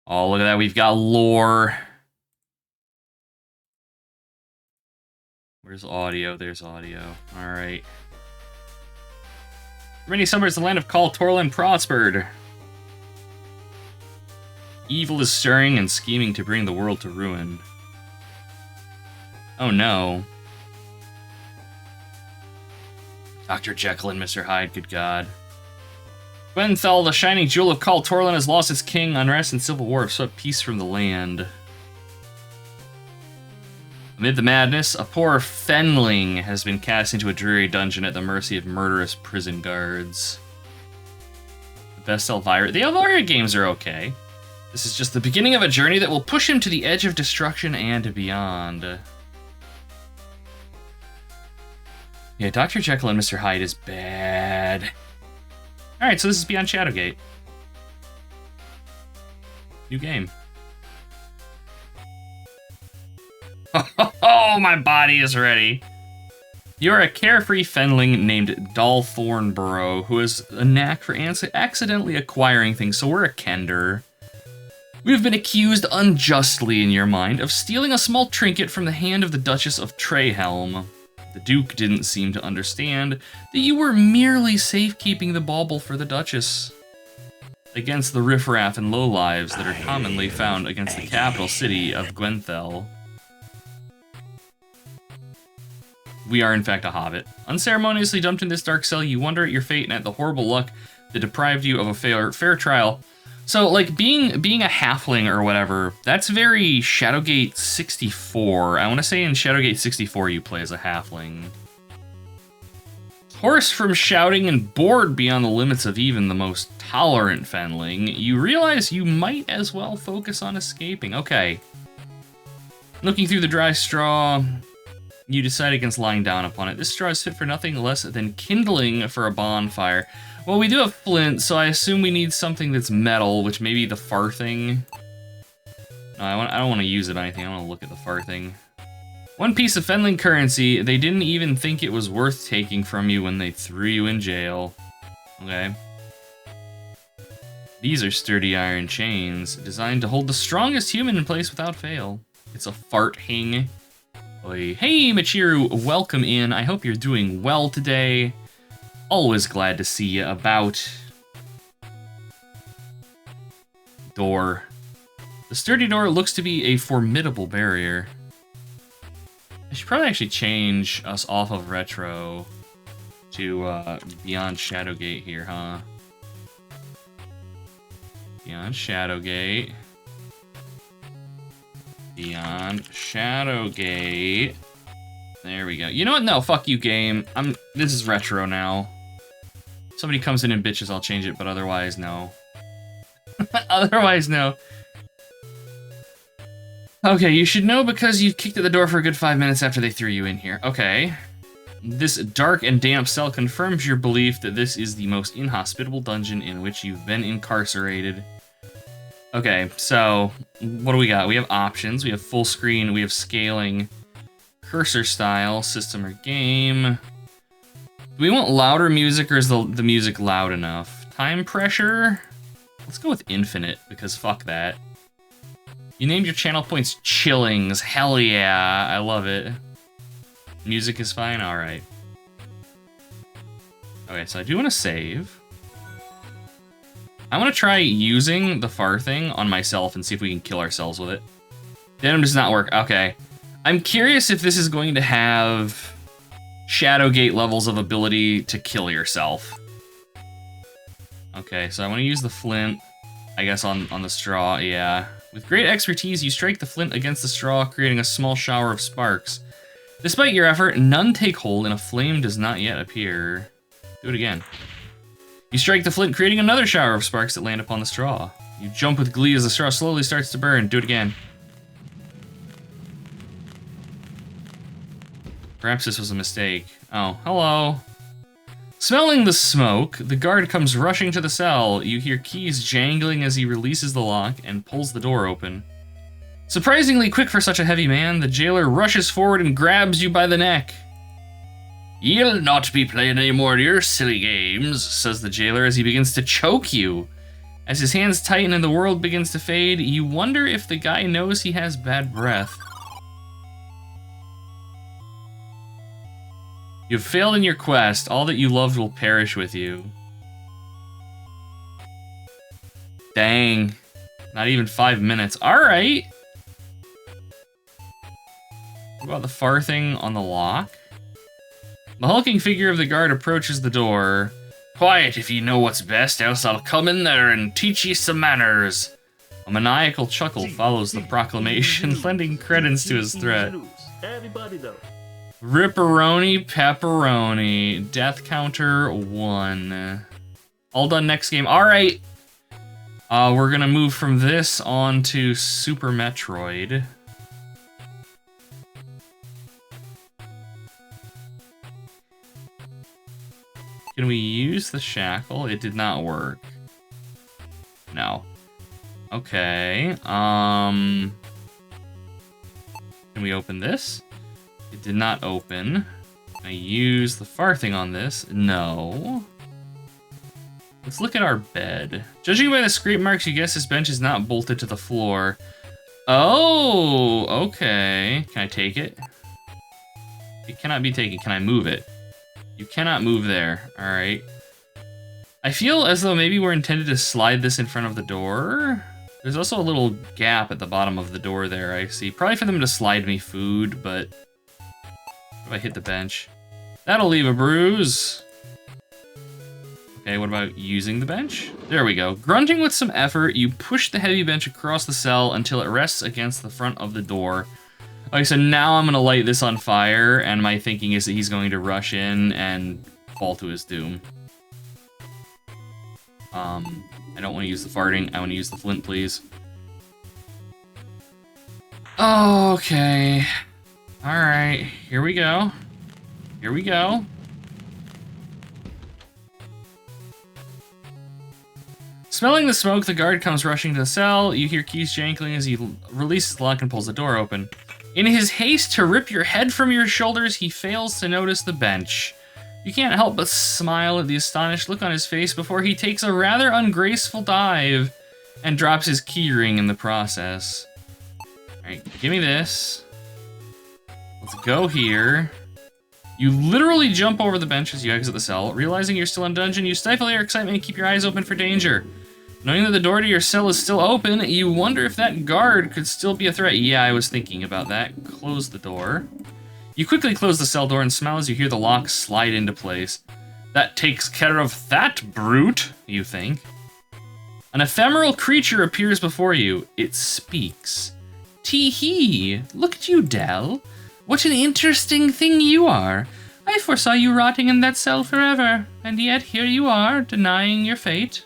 Oh, look at that. We've got lore. Where's audio? There's audio. All right. For many summers, the land of Kal Torlin prospered. Evil is stirring and scheming to bring the world to ruin. Oh no. Dr. Jekyll and Mr. Hyde, good God. Gwenthal, the shining jewel of Kal Torlin, has lost its king. Unrest and civil war have swept peace from the land. Amid the madness, a poor Fenling has been cast into a dreary dungeon at the mercy of murderous prison guards. The best Elvira... The Elvira games are okay. This is just the beginning of a journey that will push him to the edge of destruction and beyond. Yeah, Dr. Jekyll and Mr. Hyde is bad. Alright, so this is Beyond Shadowgate. New game. Oh, my body is ready. You're a carefree Fenling named Dal Thornborough who has a knack for accidentally acquiring things, so we're a Kender. We have been accused unjustly in your mind of stealing a small trinket from the hand of the Duchess of Treyhelm. The Duke didn't seem to understand that you were merely safekeeping the bauble for the Duchess against the riffraff and lowlives that are commonly found against the capital city of Gwenthal. We are in fact a hobbit. Unceremoniously dumped in this dark cell, you wonder at your fate and at the horrible luck that deprived you of a fair trial. So, like, being a halfling or whatever, that's very Shadowgate 64. I want to say in Shadowgate 64 you play as a halfling. Hoarse from shouting and bored beyond the limits of even the most tolerant Fenling, you realize you might as well focus on escaping. Okay. Looking through the dry straw, you decide against lying down upon it. This straw is fit for nothing less than kindling for a bonfire. Well, we do have flint, so I assume we need something that's metal, which may be the farthing. No, I don't want to use it on anything. I want to look at the farthing. One piece of Fenling currency. They didn't even think it was worth taking from you when they threw you in jail. Okay. These are sturdy iron chains, designed to hold the strongest human in place without fail. It's a farthing. Hey, Machiru, welcome in. I hope you're doing well today. Always glad to see you about. Door. The sturdy door looks to be a formidable barrier. I should probably actually change us off of Retro to Beyond Shadowgate here, huh? Beyond Shadowgate. Beyond Shadowgate. There we go. You know what? No, fuck you, game. This is Retro now. Somebody comes in and bitches, I'll change it, but otherwise, no. Otherwise, no. Okay, you should know because you kicked at the door for a good 5 minutes after they threw you in here. Okay. This dark and damp cell confirms your belief that this is the most inhospitable dungeon in which you've been incarcerated. Okay, so what do we got? We have options, we have full screen, we have scaling, cursor style, system or game. Do we want louder music or is the music loud enough? Time pressure? Let's go with infinite because fuck that. You named your channel points Chillings. Hell yeah, I love it. Music is fine? Alright. Okay, so I do want to save. I want to try using the farthing on myself and see if we can kill ourselves with it. Denim does not work. Okay. I'm curious if this is going to have Shadowgate levels of ability to kill yourself. Okay, so I want to use the flint, I guess, on the straw, yeah. With great expertise, you strike the flint against the straw, creating a small shower of sparks. Despite your effort, none take hold and a flame does not yet appear. Do it again. You strike the flint, creating another shower of sparks that land upon the straw. You jump with glee as the straw slowly starts to burn. Do it again. Perhaps this was a mistake. Oh, hello. Smelling the smoke, the guard comes rushing to the cell. You hear keys jangling as he releases the lock and pulls the door open. Surprisingly quick for such a heavy man, the jailer rushes forward and grabs you by the neck. "You'll not be playing any more of your silly games," says the jailer as he begins to choke you. As his hands tighten and the world begins to fade, you wonder if the guy knows he has bad breath. You've failed in your quest. All that you loved will perish with you. Dang. Not even 5 minutes. Alright. What about the farthing on the lock? The hulking figure of the guard approaches the door. Quiet if you know what's best, else I'll come in there and teach ye some manners. A maniacal chuckle follows the proclamation, lending credence to his threat. Ripperoni pepperoni. Death counter 1. All done next game. Alright. We're gonna move from this on to Super Metroid. Can we use the shackle? It did not work. No. Okay. Can we open this? It did not open. Can I use the farthing on this? No. Let's look at our bed. Judging by the scrape marks, you guess this bench is not bolted to the floor. Oh, okay. Can I take it? It cannot be taken. Can I move it? You cannot move there. All right. I feel as though maybe we're intended to slide this in front of the door. There's also a little gap at the bottom of the door there, I see. Probably for them to slide me food, but if I hit the bench, that'll leave a bruise. Okay, what about using the bench? There we go. Grunting with some effort, you push the heavy bench across the cell until it rests against the front of the door. Okay, so now I'm gonna light this on fire, and my thinking is that he's going to rush in and fall to his doom. I don't want to use the farting. I want to use the flint, please. Okay. Alright, here we go. Here we go. Smelling the smoke, the guard comes rushing to the cell. You hear keys jangling as he releases the lock and pulls the door open. In his haste to rip your head from your shoulders, he fails to notice the bench. You can't help but smile at the astonished look on his face before he takes a rather ungraceful dive and drops his keyring in the process. Alright, give me this. Let's go here. You literally jump over the bench as you exit the cell. Realizing you're still in dungeon, you stifle your excitement and keep your eyes open for danger. Knowing that the door to your cell is still open, you wonder if that guard could still be a threat. Yeah, I was thinking about that. Close the door. You quickly close the cell door and smile as you hear the lock slide into place. That takes care of that brute, you think. An ephemeral creature appears before you. It speaks. Tee-hee! Look at you, Dell. What an interesting thing you are. I foresaw you rotting in that cell forever, and yet here you are, denying your fate.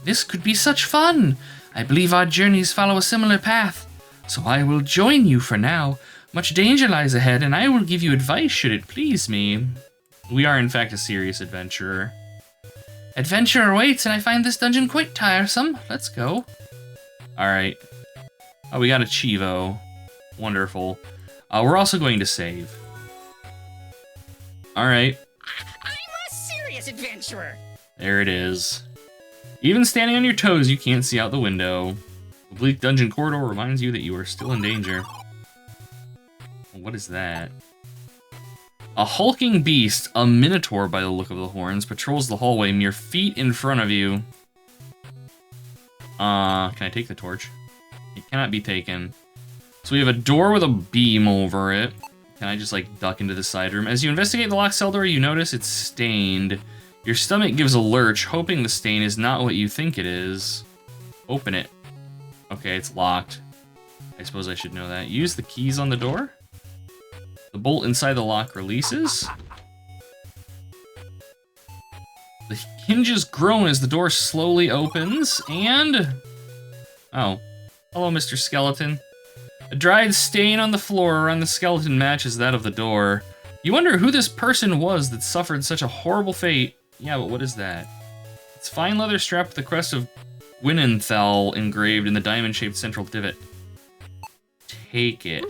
This could be such fun. I believe our journeys follow a similar path, so I will join you for now. Much danger lies ahead, and I will give you advice should it please me. We are, in fact, a serious adventurer. Adventure awaits, and I find this dungeon quite tiresome. Let's go. Alright. Oh, we got a Chivo. Wonderful. We're also going to save. Alright. I'm a serious adventurer. There it is. Even standing on your toes, you can't see out the window. The bleak dungeon corridor reminds you that you are still in danger. What is that? A hulking beast, a minotaur by the look of the horns, patrols the hallway mere feet in front of you. Can I take the torch? It cannot be taken. So we have a door with a beam over it. Can I just, like, duck into the side room? As you investigate the locked cell door, you notice it's stained. Your stomach gives a lurch, hoping the stain is not what you think it is. Open it. Okay, it's locked. I suppose I should know that. Use the keys on the door. The bolt inside the lock releases. The hinges groan as the door slowly opens, and... Oh. Hello, Mr. Skeleton. A dried stain on the floor around the skeleton matches that of the door. You wonder who this person was that suffered such a horrible fate. Yeah, but what is that? It's fine leather strap with the crest of Gwynenthal engraved in the diamond-shaped central divot. Take it.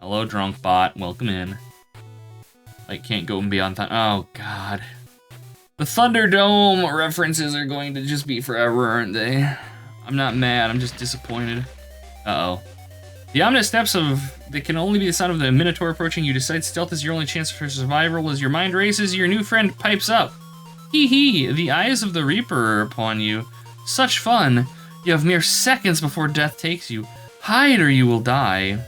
Hello, drunk bot. Welcome in. Like, can't go beyond that. Oh, God. The Thunderdome references are going to just be forever, aren't they? I'm not mad, I'm just disappointed. Uh-oh. The ominous steps that can only be the sound of the Minotaur approaching. You decide stealth is your only chance for survival. As your mind races, your new friend pipes up. Hee hee, the eyes of the Reaper are upon you. Such fun. You have mere seconds before death takes you. Hide or you will die.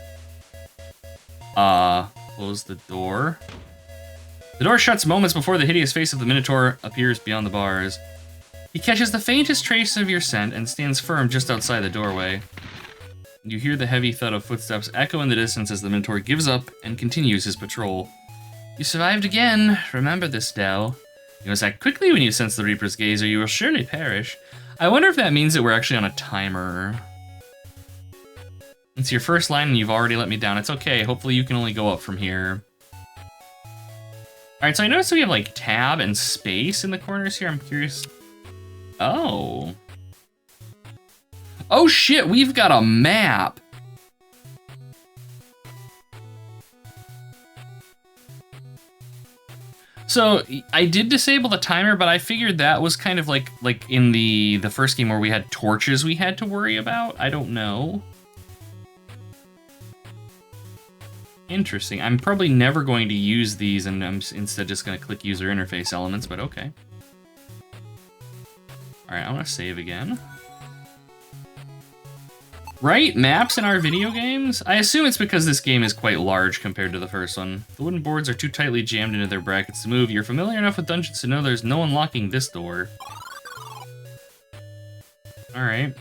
Close the door. The door shuts moments before the hideous face of the Minotaur appears beyond the bars. He catches the faintest trace of your scent and stands firm just outside the doorway. You hear the heavy thud of footsteps echo in the distance as the Minotaur gives up and continues his patrol. You survived again. Remember this, Dell. You must act quickly when you sense the Reaper's gaze or you will surely perish. I wonder if that means that we're actually on a timer. It's your first line and you've already let me down. It's okay. Hopefully you can only go up from here. Alright, so I noticed we have like tab and space in the corners here. I'm curious. Oh. Oh shit, we've got a map. So I did disable the timer, but I figured that was kind of like in the first game where we had torches we had to worry about. I don't know. Interesting. I'm probably never going to use these, and I'm instead just going to click user interface elements, but okay. All right, I want to save again. Right? Maps in our video games? I assume it's because this game is quite large compared to the first one. The wooden boards are too tightly jammed into their brackets to move. You're familiar enough with dungeons to know there's no unlocking this door. All right.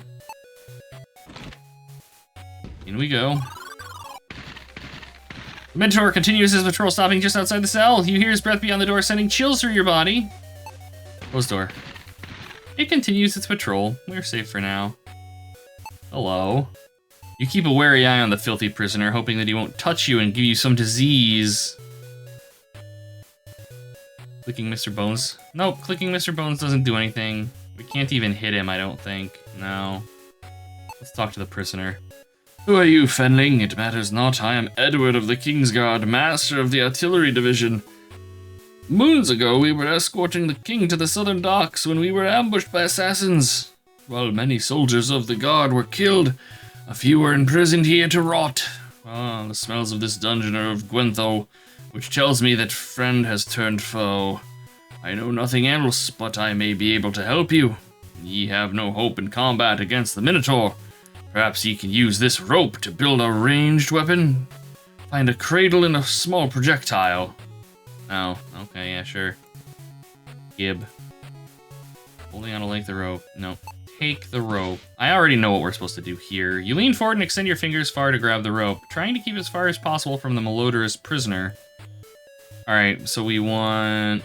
In we go. The Minotaur continues his patrol, stopping just outside the cell. You hear his breath beyond the door, sending chills through your body. Close door. It continues its patrol. We're safe for now. Hello. You keep a wary eye on the filthy prisoner, hoping that he won't touch you and give you some disease. Clicking Mr. Bones. Nope, clicking Mr. Bones doesn't do anything. We can't even hit him, I don't think. No. Let's talk to the prisoner. Who are you, Fenling? It matters not. I am Edward of the Kingsguard, master of the artillery division. Moons ago, we were escorting the king to the southern docks when we were ambushed by assassins. While many soldiers of the guard were killed, a few were imprisoned here to rot. Ah, the smells of this dungeon are of Gwentho, which tells me that friend has turned foe. I know nothing else, but I may be able to help you. Ye have no hope in combat against the Minotaur. Perhaps ye can use this rope to build a ranged weapon? Find a cradle and a small projectile. Oh, okay, yeah, sure. Gib. Holding on a length of rope. No. Take the rope. I already know what we're supposed to do here. You lean forward and extend your fingers far to grab the rope, trying to keep as far as possible from the malodorous prisoner. Alright, so we want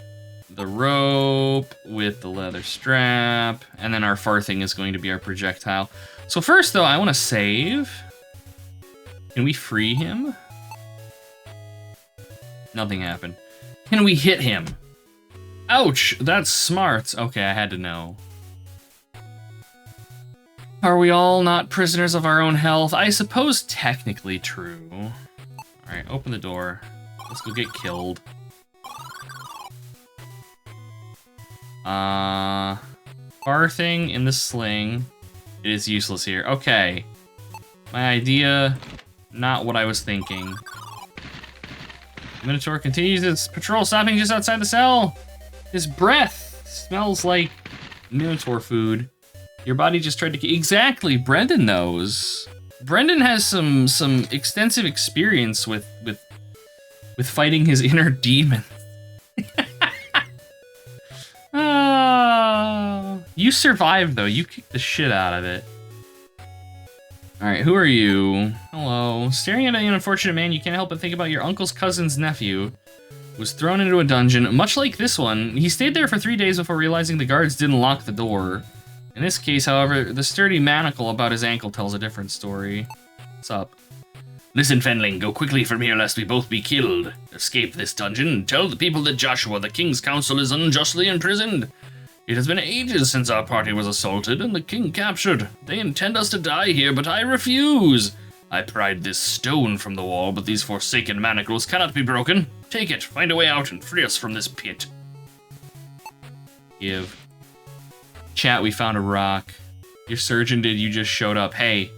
the rope with the leather strap, and then our far thing is going to be our projectile. So first, though, I want to save. Can we free him? Nothing happened. Can we hit him? Ouch, that's smart. Okay, I had to know. Are we all not prisoners of our own health? I suppose technically true. Alright, open the door. Let's go get killed. Bar thing in the sling. It is useless here. Okay. My idea, not what I was thinking. The Minotaur continues its patrol, stopping just outside the cell. His breath smells like Minotaur food. Your body just tried to... Exactly, Brendan knows. Brendan has some extensive experience with fighting his inner demon. You survived, though. You kicked the shit out of it. Alright, who are you? Hello. Staring at an unfortunate man, you can't help but think about your uncle's cousin's nephew. Was thrown into a dungeon, much like this one. He stayed there for 3 days before realizing the guards didn't lock the door. In this case, however, the sturdy manacle about his ankle tells a different story. What's up? Listen, Fenling, go quickly from here lest we both be killed. Escape this dungeon and tell the people that Joshua, the king's counsel, is unjustly imprisoned. It has been ages since our party was assaulted and the king captured. They intend us to die here, but I refuse. I pried this stone from the wall, but these forsaken manacles cannot be broken. Take it, find a way out, and free us from this pit. Give. Chat, we found a rock. Your surgeon did, you just showed up. Hey,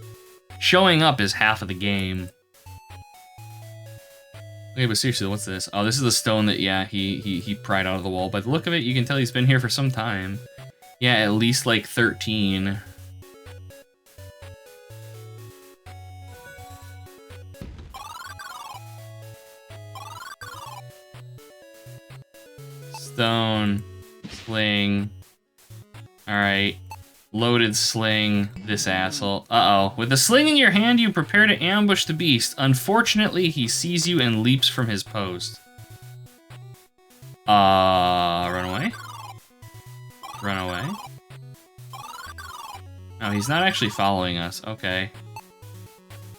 showing up is half of the game. Okay, but seriously, what's this? Oh, this is the stone that, yeah, he pried out of the wall. By the look of it, you can tell he's been here for some time. Yeah, at least like 13. Stone. Sling. Alright. Loaded sling. This asshole. Uh-oh. With the sling in your hand, you prepare to ambush the beast. Unfortunately, he sees you and leaps from his post. Run away? Run away? No, he's not actually following us. Okay.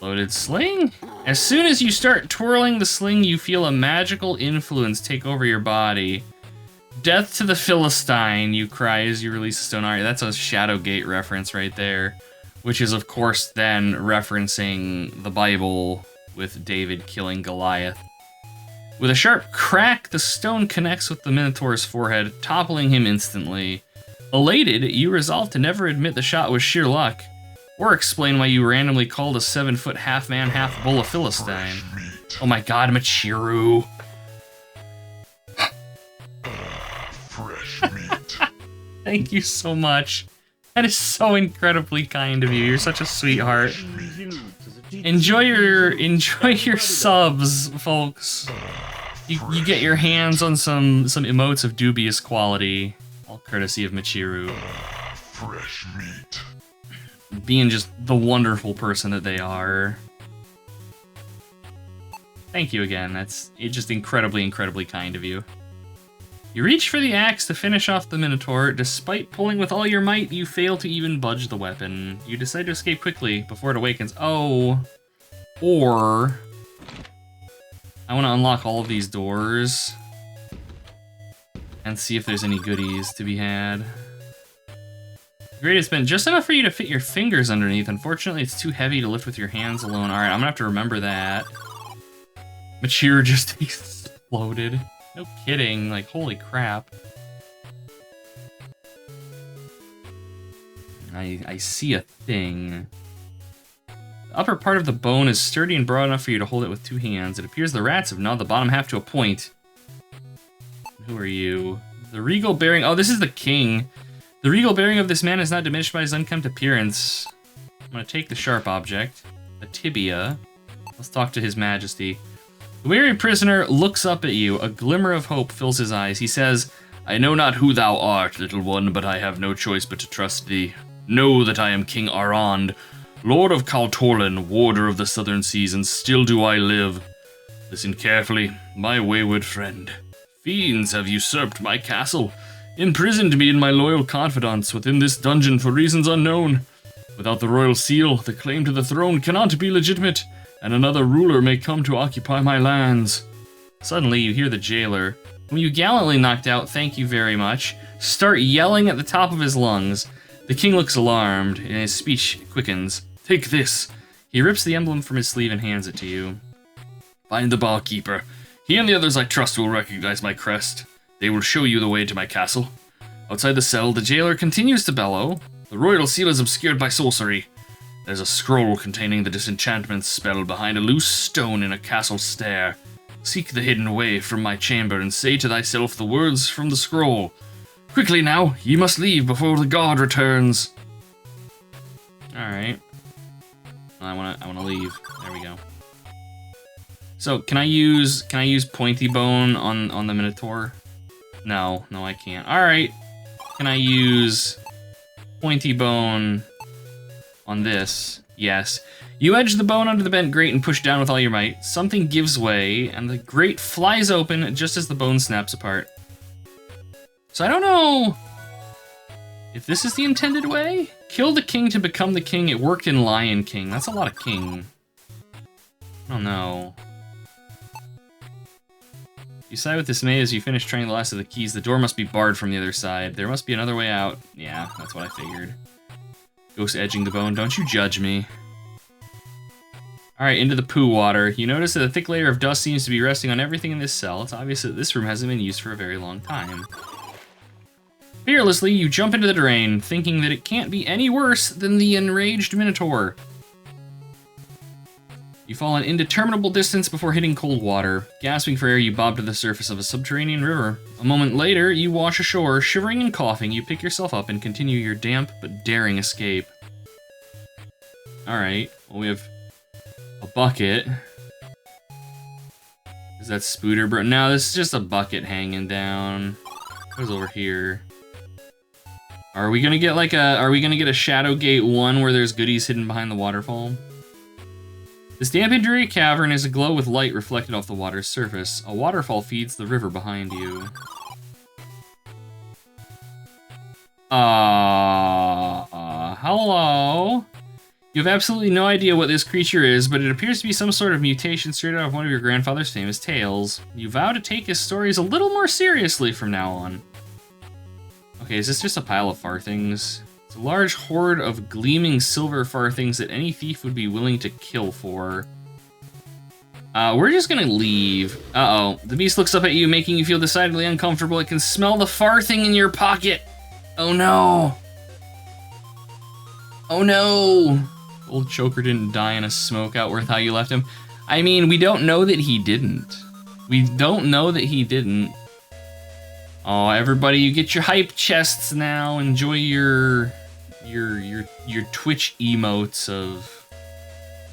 Loaded sling? As soon as you start twirling the sling, you feel a magical influence take over your body. Death to the Philistine, you cry as you release a stone. Alright, that's a Shadowgate reference right there. Which is, of course, then referencing the Bible with David killing Goliath. With a sharp crack, the stone connects with the Minotaur's forehead, toppling him instantly. Elated, you resolve to never admit the shot was sheer luck, or explain why you randomly called a 7-foot half-man, half-bull a Philistine. Oh my god, Michiru. Fresh meat. Thank you so much. That is so incredibly kind of you. You're such a sweetheart. Enjoy your subs, folks. You get your hands on some emotes of dubious quality, all courtesy of Michiru. Fresh meat. Being just the wonderful person that they are. Thank you again. It's just incredibly, incredibly kind of you. You reach for the axe to finish off the Minotaur. Despite pulling with all your might, you fail to even budge the weapon. You decide to escape quickly before it awakens. Oh. Or I want to unlock all of these doors and see if there's any goodies to be had. Great, it's been just enough for you to fit your fingers underneath. Unfortunately, it's too heavy to lift with your hands alone. Alright, I'm gonna have to remember that. Michiru just exploded. No kidding, like, holy crap. I see a thing. The upper part of the bone is sturdy and broad enough for you to hold it with 2 hands. It appears the rats have gnawed the bottom half to a point. Who are you? The regal bearing... Oh, this is the king. The regal bearing of this man is not diminished by his unkempt appearance. I'm gonna take the sharp object, a tibia. Let's talk to his majesty. The weary prisoner looks up at you. A glimmer of hope fills his eyes. He says, I know not who thou art, little one, but I have no choice but to trust thee. Know that I am King Arand, Lord of Kaltorlan, warder of the southern seas, and still do I live. Listen carefully, my wayward friend. Fiends have usurped my castle, imprisoned me and my loyal confidants within this dungeon for reasons unknown. Without the royal seal, the claim to the throne cannot be legitimate, and another ruler may come to occupy my lands. Suddenly, you hear the jailer, whom you gallantly knocked out, thank you very much, start yelling at the top of his lungs. The king looks alarmed, and his speech quickens. Take this. He rips the emblem from his sleeve and hands it to you. Find the barkeeper. He and the others I trust will recognize my crest. They will show you the way to my castle. Outside the cell, the jailer continues to bellow. The royal seal is obscured by sorcery. There's a scroll containing the disenchantment spell behind a loose stone in a castle stair. Seek the hidden way from my chamber and say to thyself the words from the scroll. Quickly now, ye must leave before the guard returns. Alright. I wanna leave. There we go. So can I use Pointy Bone on the Minotaur? No, I can't. Alright. Can I use Pointy Bone on this? Yes. You edge the bone under the bent grate and push down with all your might. Something gives way, and the grate flies open just as the bone snaps apart. So I don't know if this is the intended way. Kill the king to become the king. It worked in Lion King. That's a lot of king. I don't know. You sigh with dismay as you finish trying the last of the keys. The door must be barred from the other side. There must be another way out. Yeah, that's what I figured. Ghost edging the bone. Don't you judge me. Alright, into the poo water. You notice that a thick layer of dust seems to be resting on everything in this cell. It's obvious that this room hasn't been used for a very long time. Fearlessly, you jump into the drain, thinking that it can't be any worse than the enraged Minotaur. You fall an indeterminable distance before hitting cold water. Gasping for air, you bob to the surface of a subterranean river. A moment later, you wash ashore. Shivering and coughing, you pick yourself up and continue your damp but daring escape. Alright, well, we have a bucket. Is that Spooter Bro? No, this is just a bucket hanging down. What's over here? Are we gonna get like a Shadowgate 1 where there's goodies hidden behind the waterfall? This damp and dreary cavern is aglow with light reflected off the water's surface. A waterfall feeds the river behind you. Hello? You have absolutely no idea what this creature is, but it appears to be some sort of mutation straight out of one of your grandfather's famous tales. You vow to take his stories a little more seriously from now on. Okay, is this just a pile of farthings? It's a large horde of gleaming silver farthings that any thief would be willing to kill for. We're just gonna leave. Uh-oh. The beast looks up at you, making you feel decidedly uncomfortable. It can smell the farthing in your pocket. Oh no. Oh no. Old Choker didn't die in a smoke out worth how you left him. I mean, we don't know that he didn't. We don't know that he didn't. Oh, everybody, you get your hype chests now. Enjoy your Twitch emotes of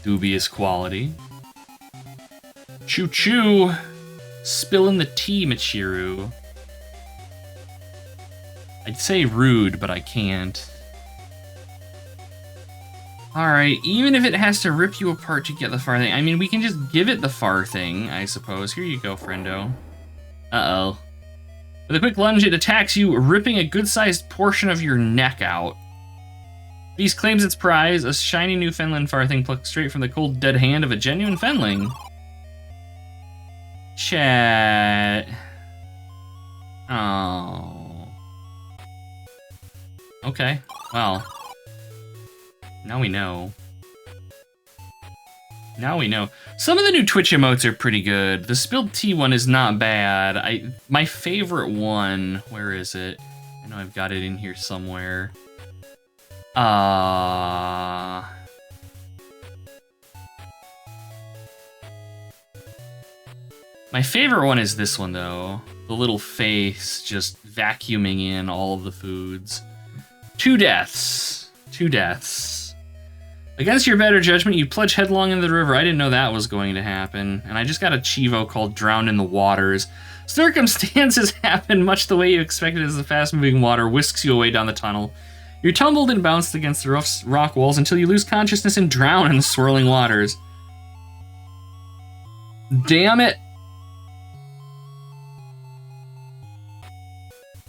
dubious quality. Choo choo. Spilling the tea, Michiru. I'd say rude, but I can't. Alright, even if it has to rip you apart to get the farthing, I mean, we can just give it the farthing, I suppose. Here you go, friendo. Uh-oh. With a quick lunge, it attacks you, ripping a good-sized portion of your neck out. Beast claims its prize, a shiny new Fenland farthing plucked straight from the cold, dead hand of a genuine Fenling. Chat. Oh. Okay, well. Now we know. Now we know. Some of the new Twitch emotes are pretty good. The spilled tea one is not bad. My favorite one, where is it? I know I've got it in here somewhere. My favorite one is this one though. The little face just vacuuming in all of the foods. 2 deaths. 2 deaths. Against your better judgment, you plunge headlong into the river. I didn't know that was going to happen. And I just got a Chivo called Drowned in the Waters. Circumstances happen much the way you expected as the fast-moving water whisks you away down the tunnel. You're tumbled and bounced against the rough rock walls until you lose consciousness and drown in the swirling waters. Damn it!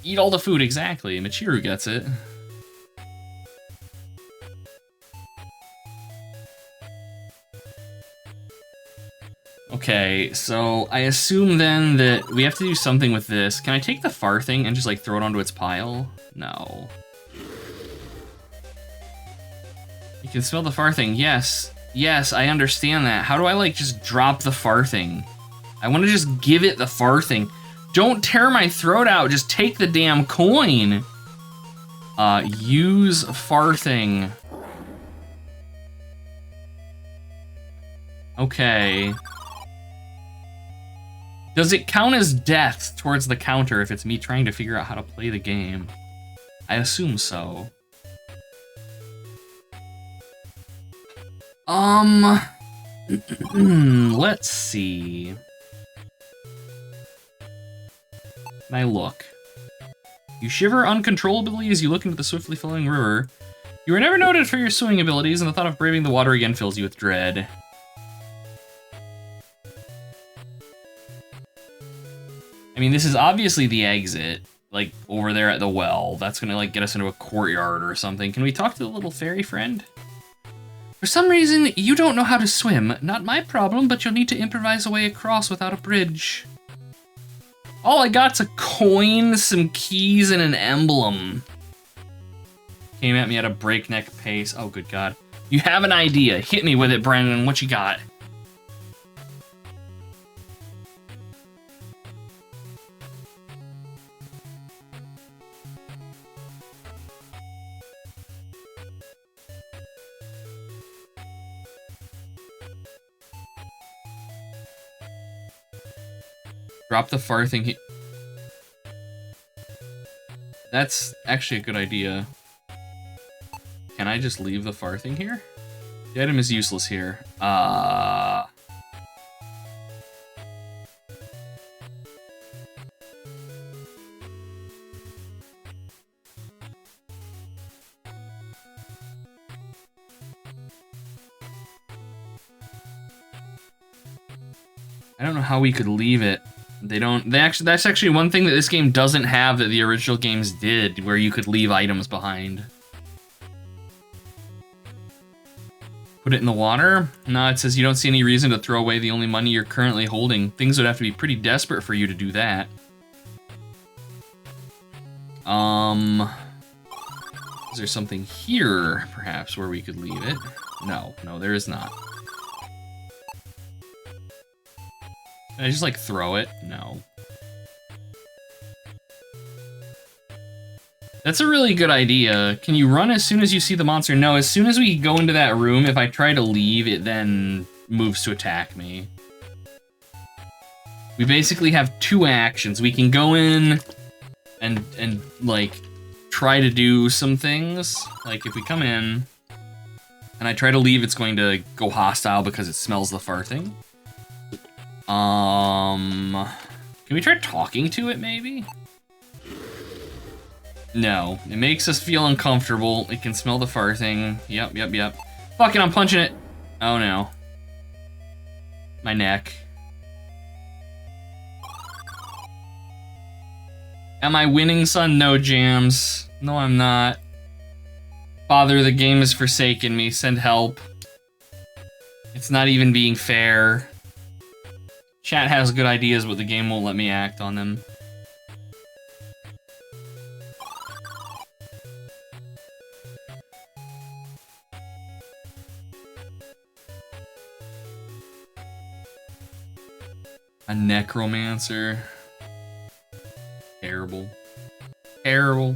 Eat all the food, exactly. Michiru gets it. Okay, so I assume then that we have to do something with this. Can I take the farthing and just like throw it onto its pile? No. You can smell the farthing. Yes. Yes, I understand that. How do I like just drop the farthing? I want to just give it the farthing. Don't tear my throat out. Just take the damn coin. Use farthing. Okay. Does it count as death towards the counter if it's me trying to figure out how to play the game? I assume so. Let's see. Can I look? You shiver uncontrollably as you look into the swiftly flowing river. You were never noted for your swimming abilities, and the thought of braving the water again fills you with dread. I mean, this is obviously the exit, like, over there at the well. That's gonna, like, get us into a courtyard or something. Can we talk to the little fairy friend? For some reason, you don't know how to swim. Not my problem, but you'll need to improvise a way across without a bridge. All I got's a coin, some keys, and an emblem. Came at me at a breakneck pace. Oh, good God. You have an idea. Hit me with it, Brandon. What you got? Drop the farthing here. That's actually a good idea. Can I just leave the farthing here? The item is useless here. I don't know how we could leave it. That's actually one thing that this game doesn't have that the original games did, where you could leave items behind. Put it in the water? No, it says you don't see any reason to throw away the only money you're currently holding. Things would have to be pretty desperate for you to do that. Is there something here, perhaps, where we could leave it? No, there is not. Can I just, like, throw it? No. That's a really good idea. Can you run as soon as you see the monster? No, as soon as we go into that room, if I try to leave, it then moves to attack me. We basically have two actions. We can go in and like, try to do some things. Like, if we come in and I try to leave, it's going to go hostile because it smells the farthing. Can we try talking to it, maybe? No, it makes us feel uncomfortable. It can smell the farthing. Yep. Fuck it, I'm punching it. Oh no. My neck. Am I winning, son? No, Jams. No, I'm not. Father, the game has forsaken me. Send help. It's not even being fair. Chat has good ideas, but the game won't let me act on them. A necromancer. Terrible. Terrible.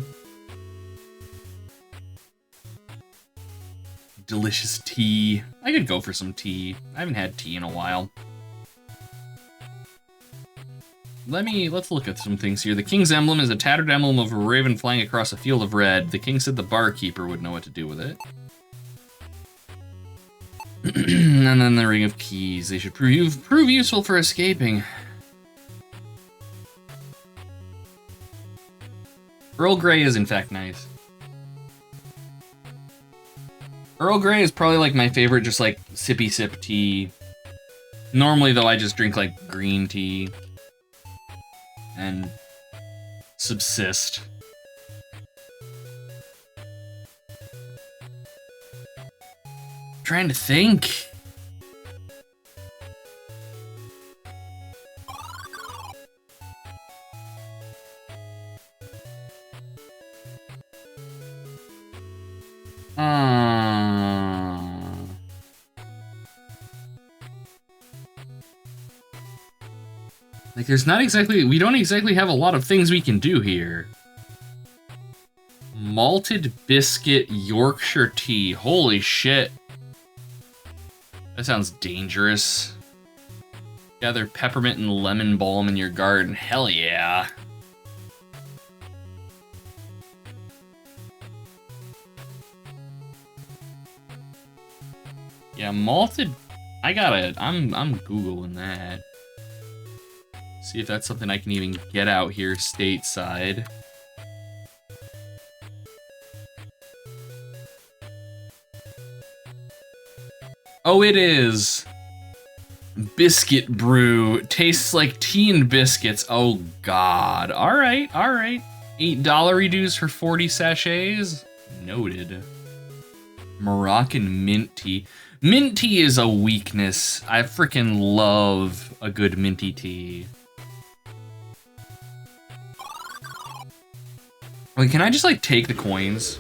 Delicious tea. I could go for some tea. I haven't had tea in a while. Let's look at some things here. The king's emblem is a tattered emblem of a raven flying across a field of red. The king said the barkeeper would know what to do with it. And then the ring of keys. They should prove useful for escaping. Earl Grey is in fact nice. Earl Grey is probably like my favorite, just like sippy sip tea. Normally though, I just drink like green tea and subsist. Trying to think. Like, we don't exactly have a lot of things we can do here. Malted biscuit Yorkshire tea. Holy shit. That sounds dangerous. Gather peppermint and lemon balm in your garden. Hell yeah. Yeah, malted. I'm Googling that. See if that's something I can even get out here stateside. Oh, it is. Biscuit brew. Tastes like tea and biscuits. Oh, God. All right. $8 dues for 40 sachets. Noted. Moroccan mint tea. Mint tea is a weakness. I freaking love a good minty tea. Wait, can I just, like, take the coins?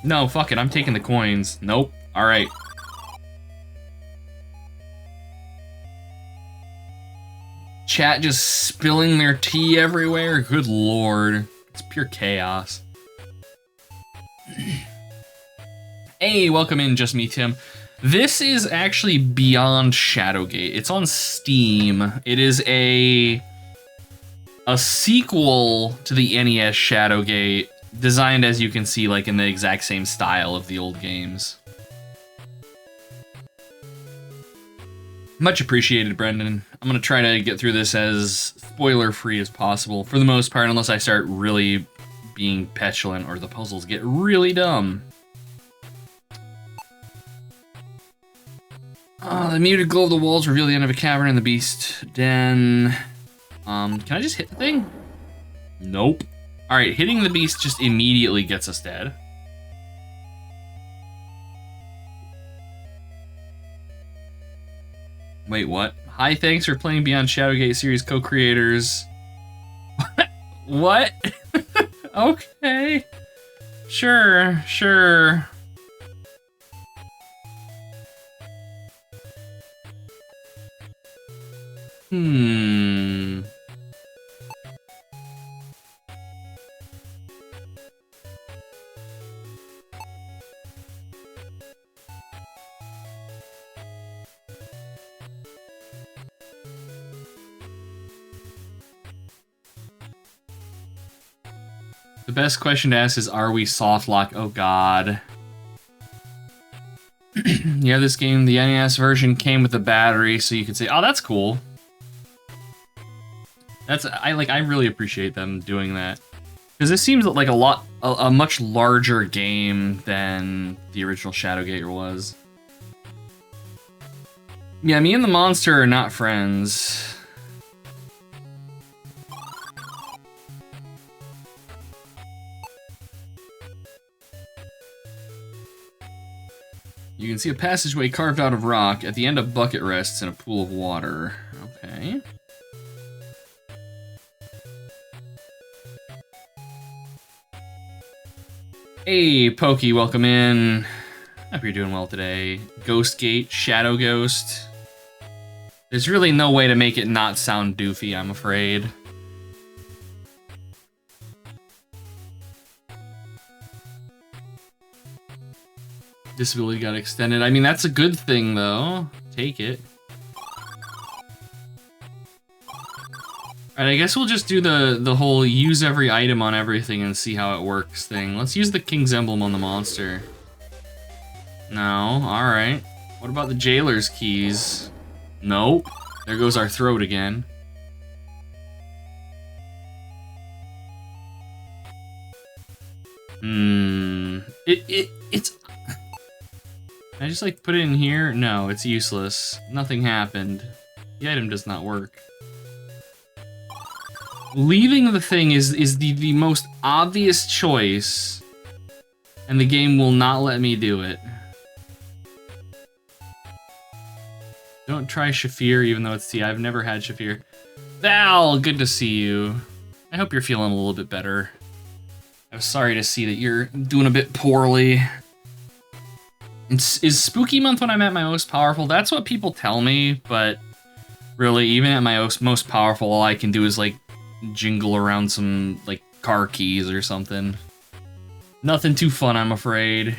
No, fuck it, I'm taking the coins. Nope. Alright. Chat just spilling their tea everywhere? Good lord. It's pure chaos. Hey, welcome in, Just Me Tim. This is actually beyond Shadowgate. It's on Steam. It is a sequel to the NES Shadowgate, designed, as you can see, like in the exact same style of the old games. Much appreciated, Brendan. I'm gonna try to get through this as spoiler-free as possible, for the most part, unless I start really being petulant or the puzzles get really dumb. The muted glow of the walls reveal the end of a cavern in the beast den. Can I just hit the thing? Nope. Alright, hitting the beast just immediately gets us dead. Wait, what? Hi, thanks for playing Beyond Shadowgate series co-creators. What? Okay. Sure. The best question to ask is, are we soft lock? Oh god. Yeah, this game, the NES version came with a battery, so you could say, oh, that's cool. I really appreciate them doing that. Because this seems like a much larger game than the original Shadowgate was. Yeah, me and the monster are not friends. You can see a passageway carved out of rock. At the end, a bucket rests in a pool of water. Okay. Hey, Pokey, welcome in. Hope you're doing well today. Ghost Gate, Shadow Ghost. There's really no way to make it not sound doofy, I'm afraid. Disability got extended. I mean, that's a good thing, though. Take it. Alright, I guess we'll just do the whole use every item on everything and see how it works thing. Let's use the King's Emblem on the monster. No, alright. What about the Jailer's Keys? Nope. There goes our throat again. It's... Can I just, like, put it in here? No, it's useless. Nothing happened. The item does not work. Leaving the thing is the most obvious choice, and the game will not let me do it. Don't try Shafir, even though it's tea. I've never had Shafir. Val, good to see you. I hope you're feeling a little bit better. I'm sorry to see that you're doing a bit poorly. Is Spooky Month when I'm at my most powerful? That's what people tell me, but really, even at my most powerful, all I can do is, like, jingle around some, like, car keys or something. Nothing too fun, I'm afraid.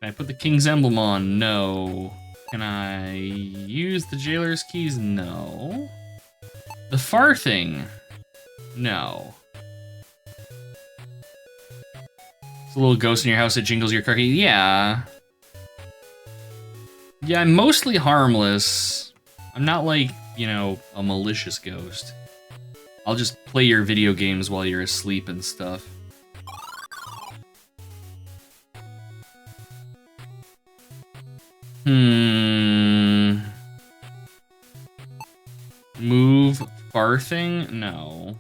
Can I put the King's Emblem on? No. Can I use the Jailer's Keys? No. The Farthing? No. It's a little ghost in your house that jingles your car key? Yeah. Yeah, I'm mostly harmless. I'm not like, you know, a malicious ghost. I'll just play your video games while you're asleep and stuff. Move Farthing? No.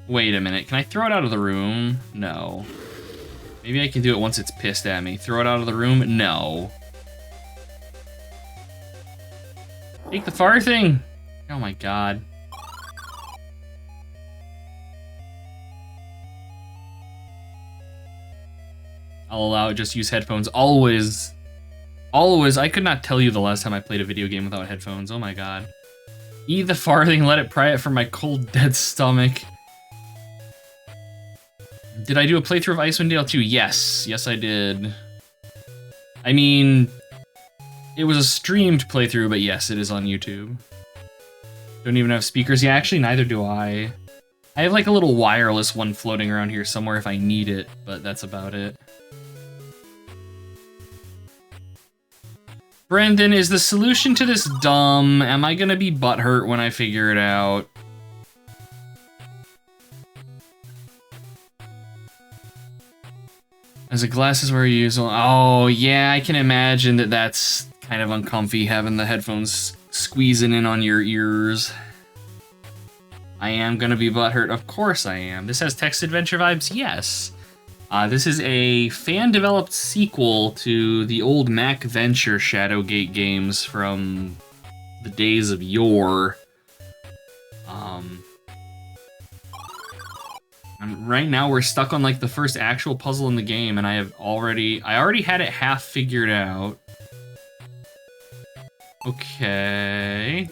Wait a minute. Can I throw it out of the room? No. Maybe I can do it once it's pissed at me. Throw it out of the room? No. Take the Farthing! Oh my god. I'll allow it, just use headphones. Always. Always. I could not tell you the last time I played a video game without headphones. Oh my god. Eat the farthing, let it pry it from my cold, dead stomach. Did I do a playthrough of Icewind Dale 2? Yes. Yes, I did. I mean, it was a streamed playthrough, but yes, it is on YouTube. Don't even have speakers. Yeah, actually, neither do I. I have like a little wireless one floating around here somewhere if I need it, but that's about it. Brendan, is the solution to this dumb? Am I gonna be butthurt when I figure it out? As a glasses where you use... Oh, yeah, I can imagine that that's kind of uncomfy, having the headphones squeezing in on your ears. I am gonna be butthurt. Of course I am. This has text adventure vibes? Yes. This is a fan-developed sequel to the old Mac Venture Shadowgate games from the days of yore. And right now we're stuck on like the first actual puzzle in the game, and I already had it half figured out. Okay.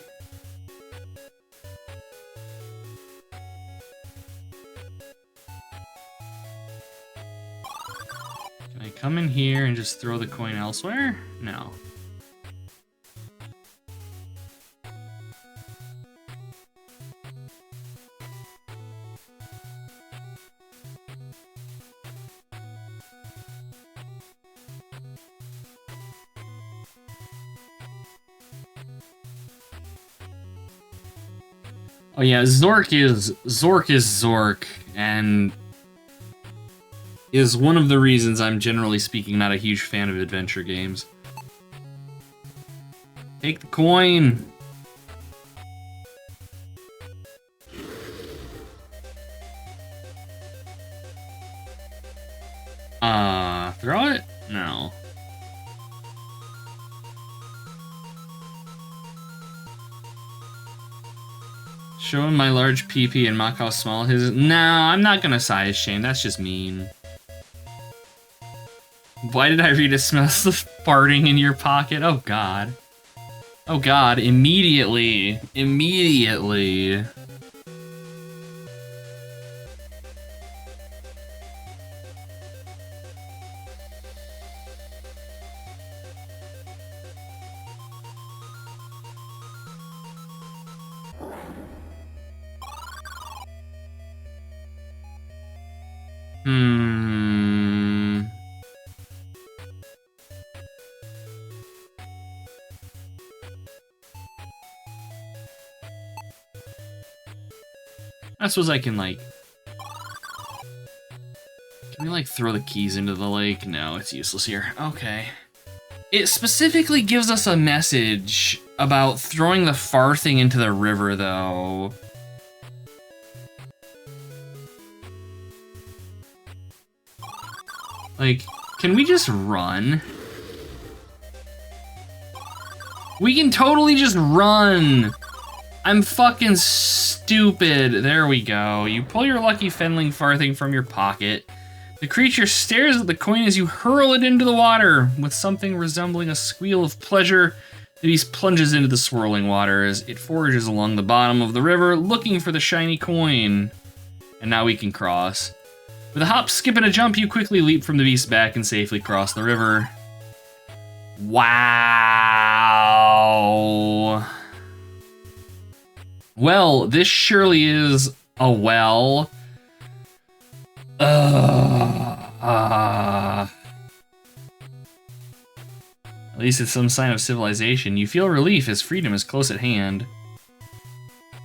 Can I come in here and just throw the coin elsewhere? No. Oh yeah, Zork is Zork, and is one of the reasons I'm generally speaking not a huge fan of adventure games. Take the coin! Throw it? No. Showing my large PP and mock how small his is. No, I'm not gonna size shame. That's just mean. Why did I read it smells the farting in your pocket? Oh god. Oh god, immediately. Immediately. I suppose I can, like... Can we, like, throw the keys into the lake? No, it's useless here. Okay. It specifically gives us a message about throwing the farthing into the river, though. Like, can we just run? We can totally just run! I'm fucking stupid. There we go. You pull your lucky fenling farthing from your pocket. The creature stares at the coin as you hurl it into the water. With something resembling a squeal of pleasure, the beast plunges into the swirling water as it forages along the bottom of the river, looking for the shiny coin. And now we can cross. With a hop, skip, and a jump, you quickly leap from the beast's back and safely cross the river. Wow. Well, this surely is a well. At least it's some sign of civilization. You feel relief as freedom is close at hand.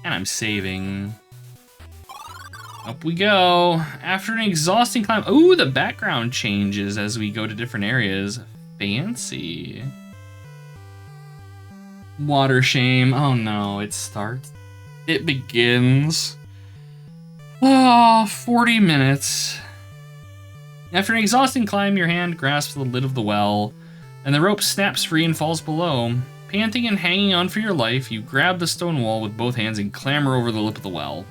And I'm saving. Up we go. After an exhausting climb. Ooh, the background changes as we go to different areas. Fancy. Water shame. Oh no, it starts. It begins. Oh, 40 minutes. After an exhausting climb, your hand grasps the lid of the well, and the rope snaps free and falls below. Panting and hanging on for your life, you grab the stone wall with both hands and clamber over the lip of the well.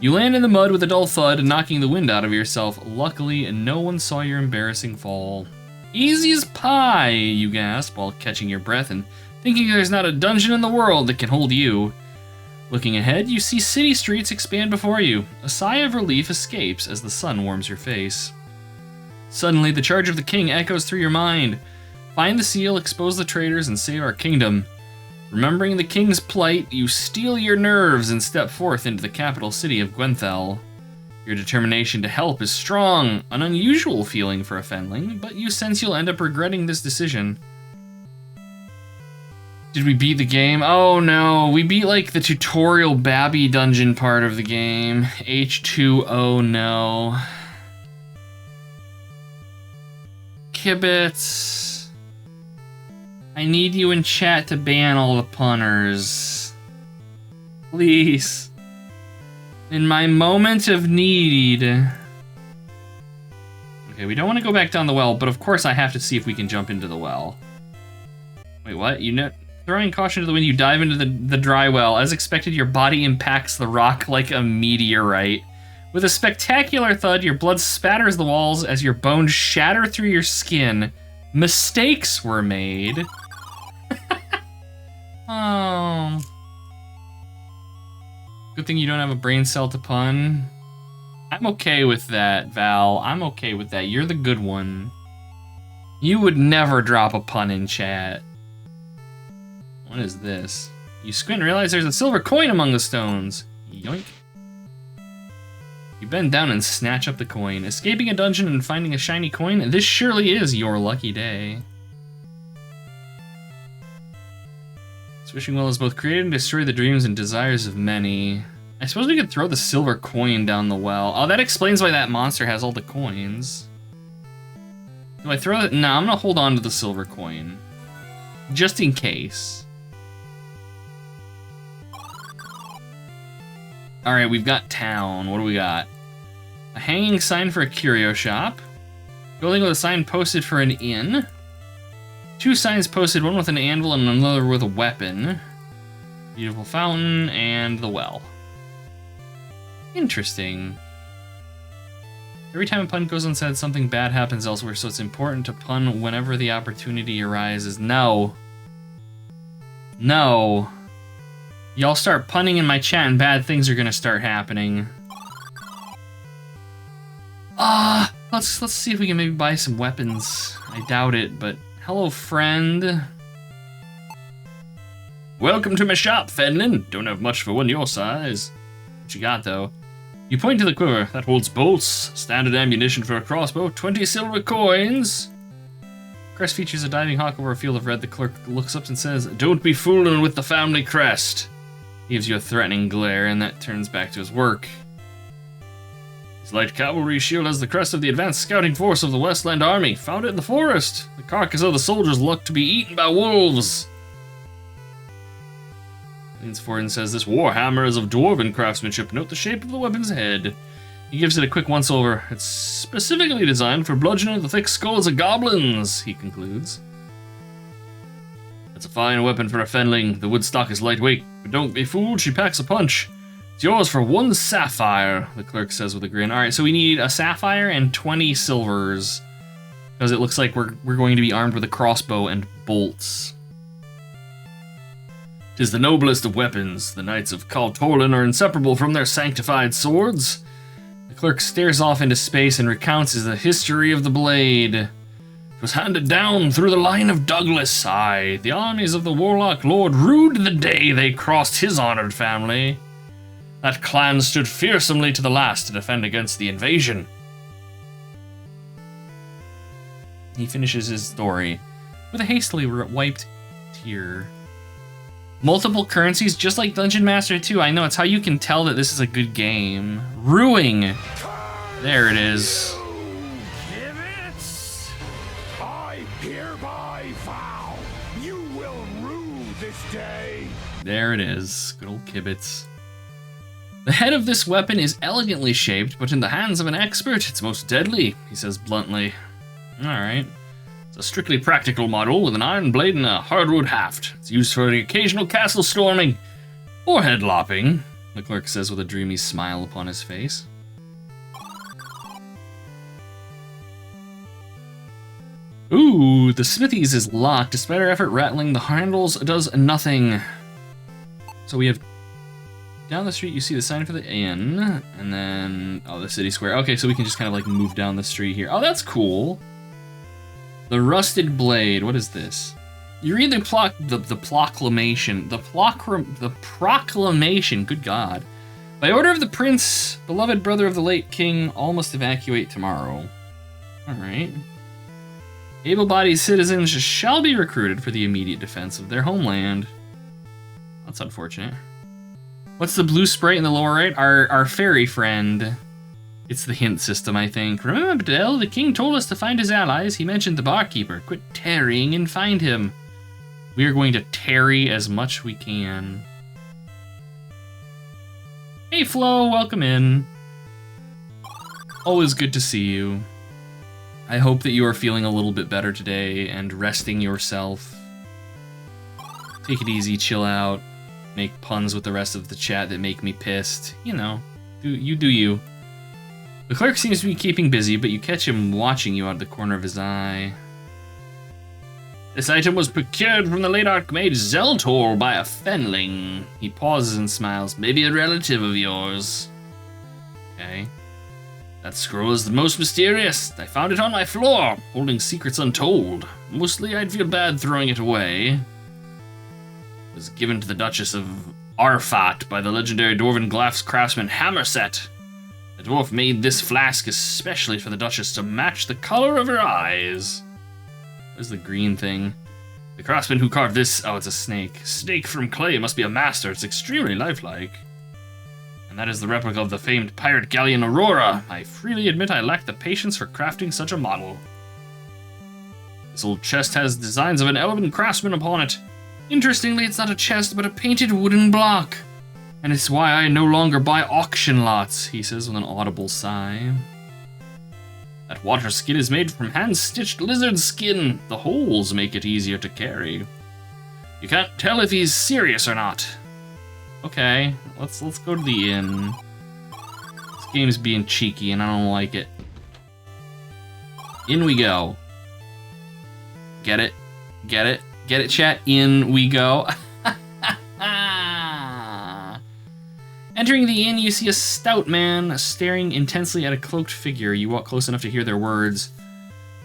You land in the mud with a dull thud, knocking the wind out of yourself. Luckily, no one saw your embarrassing fall. Easy as pie, you gasp while catching your breath and thinking there's not a dungeon in the world that can hold you. Looking ahead, you see city streets expand before you. A sigh of relief escapes as the sun warms your face. Suddenly, the charge of the king echoes through your mind. Find the seal, expose the traitors, and save our kingdom. Remembering the king's plight, you steel your nerves and step forth into the capital city of Gwenthel. Your determination to help is strong, an unusual feeling for a Fenling, but you sense you'll end up regretting this decision. Did we beat the game? Oh no, we beat like the tutorial Babby dungeon part of the game. H2O no. Kibitz. I need you in chat to ban all the punners. Please. In my moment of need. Okay, we don't want to go back down the well, but of course I have to see if we can jump into the well. Wait, what? Throwing caution to the wind, you dive into the dry well. As expected, your body impacts the rock like a meteorite. With a spectacular thud, your blood spatters the walls as your bones shatter through your skin. Mistakes were made. Oh. Good thing you don't have a brain cell to pun. I'm okay with that, Val. I'm okay with that. You're the good one. You would never drop a pun in chat. What is this? You squint and realize there's a silver coin among the stones. Yoink. You bend down and snatch up the coin. Escaping a dungeon and finding a shiny coin, this surely is your lucky day. This wishing well has both created and destroyed the dreams and desires of many. I suppose we could throw the silver coin down the well. Oh, that explains why that monster has all the coins. Do I throw it? No, I'm gonna hold on to the silver coin. Just in case. Alright, we've got town. What do we got? A hanging sign for a curio shop. Building with a sign posted for an inn. 2 signs posted, one with an anvil and another with a weapon. Beautiful fountain and the well. Interesting. Every time a pun goes unsaid, something bad happens elsewhere, so it's important to pun whenever the opportunity arises. No. No. Y'all start punning in my chat and bad things are gonna start happening. Let's see if we can maybe buy some weapons. I doubt it, but hello, friend. Welcome to my shop, Fenlin. Don't have much for one your size. What you got, though? You point to the quiver. That holds bolts, standard ammunition for a crossbow, 20 silver coins. Crest features a diving hawk over a field of red. The clerk looks up and says, "Don't be fooling with the family crest." He gives you a threatening glare, and that turns back to his work. His light cavalry shield has the crest of the advanced scouting force of the Westland Army. Found it in the forest. The carcass of the soldiers looked to be eaten by wolves. Leans forward and says, "This warhammer is of dwarven craftsmanship. Note the shape of the weapon's head." He gives it a quick once-over. "It's specifically designed for bludgeoning the thick skulls of goblins," he concludes. "That's a fine weapon for a Fenling. The wood stock is lightweight, but don't be fooled, she packs a punch. It's yours for 1 sapphire, the clerk says with a grin. Alright, so we need a sapphire and 20 silvers, because it looks like we're going to be armed with a crossbow and bolts. "'Tis the noblest of weapons. The knights of Kaltorlin are inseparable from their sanctified swords." The clerk stares off into space and recounts the history of the blade. "It was handed down through the line of Douglas. Aye, the armies of the warlock lord rued the day they crossed his honored family. That clan stood fearsomely to the last to defend against the invasion." He finishes his story with a hastily wiped tear. Multiple currencies, just like Dungeon Master 2. I know, it's how you can tell that this is a good game. Ruing. There it is. Kibitz, I hereby vow you will rue this day. There it is. Good old Kibitz. The head of this weapon is elegantly shaped, but in the hands of an expert, it's most deadly, he says bluntly. Alright. It's a strictly practical model with an iron blade and a hardwood haft. It's used for the occasional castle storming or head lopping. the clerk says with a dreamy smile upon his face. Ooh, the smithies is locked. Despite our effort rattling the handles does nothing. So we have... Down the street, you see the sign for the inn, and then... Oh, the city square. Okay, so we can just kind of like move down the street here. Oh, that's cool. The Rusted Blade. What is this? You read the proclamation. The proclamation. Good God. By order of the prince, beloved brother of the late king, all must evacuate tomorrow. All right. Able-bodied citizens shall be recruited for the immediate defense of their homeland. That's unfortunate. What's the blue sprite in the lower right? Our fairy friend. It's the hint system, I think. Remember, Abdel, the king told us to find his allies. He mentioned the barkeeper. Quit tarrying and find him. We are going to tarry as much we can. Hey, Flo, welcome in. Always good to see you. I hope that you are feeling a little bit better today and resting yourself. Take it easy, chill out. Make puns with the rest of the chat that make me pissed. You know, you do you. The clerk seems to be keeping busy, but you catch him watching you out of the corner of his eye. This item was procured from the late Archmage Zeltor by a Fenling. He pauses and smiles. Maybe a relative of yours. Okay. That scroll is the most mysterious. I found it on my floor, holding secrets untold. Mostly I'd feel bad throwing it away. Was given to the Duchess of Arfat by the legendary dwarven glass craftsman Hammerset. The dwarf made this flask especially for the Duchess to match the color of her eyes. Where's the green thing? The craftsman who carved this... Oh, it's a snake. Snake from clay must be a master. It's extremely lifelike. And that is the replica of the famed pirate galleon Aurora. I freely admit I lack the patience for crafting such a model. This old chest has designs of an elven craftsman upon it. Interestingly, it's not a chest, but a painted wooden block. And it's why I no longer buy auction lots, he says with an audible sigh. That water skin is made from hand-stitched lizard skin. The holes make it easier to carry. You can't tell if he's serious or not. Okay, let's go to the inn. This game's being cheeky and I don't like it. In we go. Get it? Get it? Get it, chat? In we go. Entering the inn, you see a stout man staring intensely at a cloaked figure. You walk close enough to hear their words.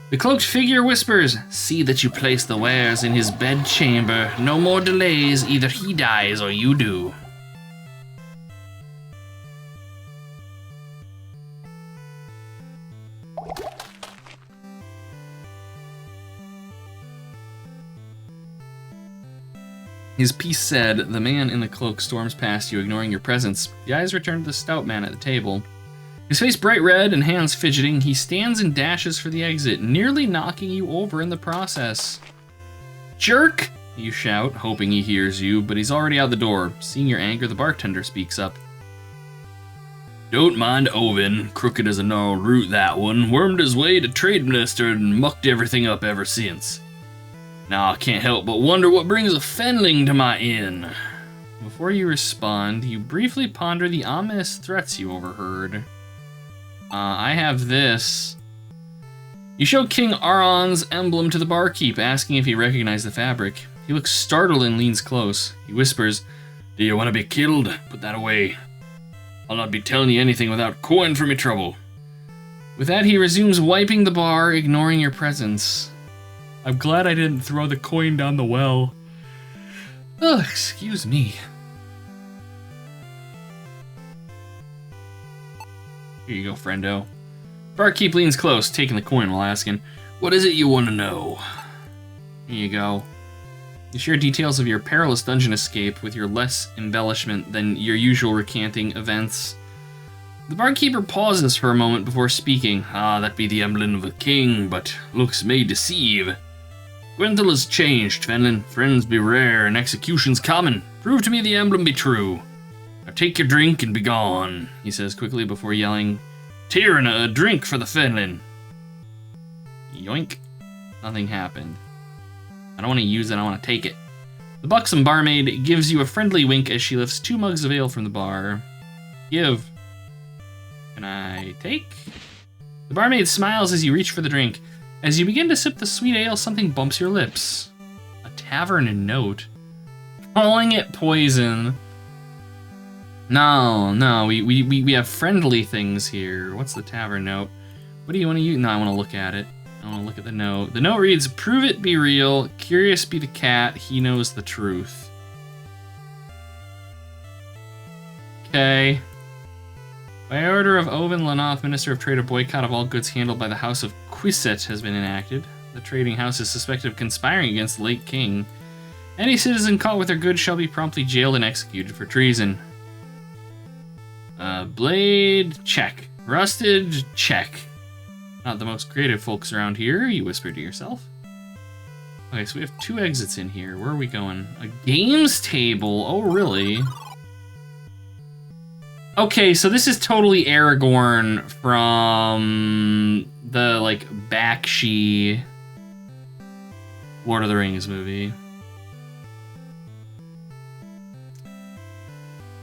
The cloaked figure whispers, "See that you place the wares in his bed chamber. No more delays. Either he dies or you do." His piece said, the man in the cloak storms past you, ignoring your presence. The eyes return to the stout man at the table. His face bright red and hands fidgeting, he stands and dashes for the exit, nearly knocking you over in the process. "Jerk!" you shout, hoping he hears you, but he's already out the door. Seeing your anger, the bartender speaks up. "Don't mind Owen, crooked as a gnarled root that one, wormed his way to trade minister and mucked everything up ever since. Now I can't help but wonder what brings a Fenling to my inn." Before you respond, you briefly ponder the ominous threats you overheard. I have this. You show King Aron's emblem to the barkeep, asking if he recognized the fabric. He looks startled and leans close. He whispers, "Do you want to be killed? Put that away. I'll not be telling you anything without coin for me trouble." With that, he resumes wiping the bar, ignoring your presence. I'm glad I didn't throw the coin down the well. Ugh, excuse me. Here you go, friendo. Barkeep leans close, taking the coin while asking, "What is it you want to know?" Here you go. You share details of your perilous dungeon escape with your less embellishment than your usual recanting events. The barkeeper pauses for a moment before speaking. "That be the emblem of a king, but looks may deceive. Gwendol has changed, Fenlin. Friends be rare and executions common. Prove to me the emblem be true. Now take your drink and be gone," he says quickly before yelling, "Tyrannus, a drink for the Fenlin." Yoink. Nothing happened. I don't want to use it, I want to take it. The buxom barmaid gives you a friendly wink as she lifts 2 mugs of ale from the bar. Give. Can I take? The barmaid smiles as you reach for the drink. As you begin to sip the sweet ale, something bumps your lips. A tavern note. Calling it poison. No, we have friendly things here. What's the tavern note? What do you want to use? No, I want to look at it. I want to look at the note. The note reads, "Prove it be real, curious be the cat, he knows the truth." Okay. By order of Owen Lanoth, Minister of Trade, a boycott of all goods handled by the House of Quiset has been enacted. The trading house is suspected of conspiring against the late king. Any citizen caught with their goods shall be promptly jailed and executed for treason. Blade, check. Rusted, check. Not the most creative folks around here, you whisper to yourself. Okay, so we have 2 exits in here. Where are we going? A games table? Oh, really? Okay, so this is totally Aragorn from the, like, Bakshi Lord of the Rings movie.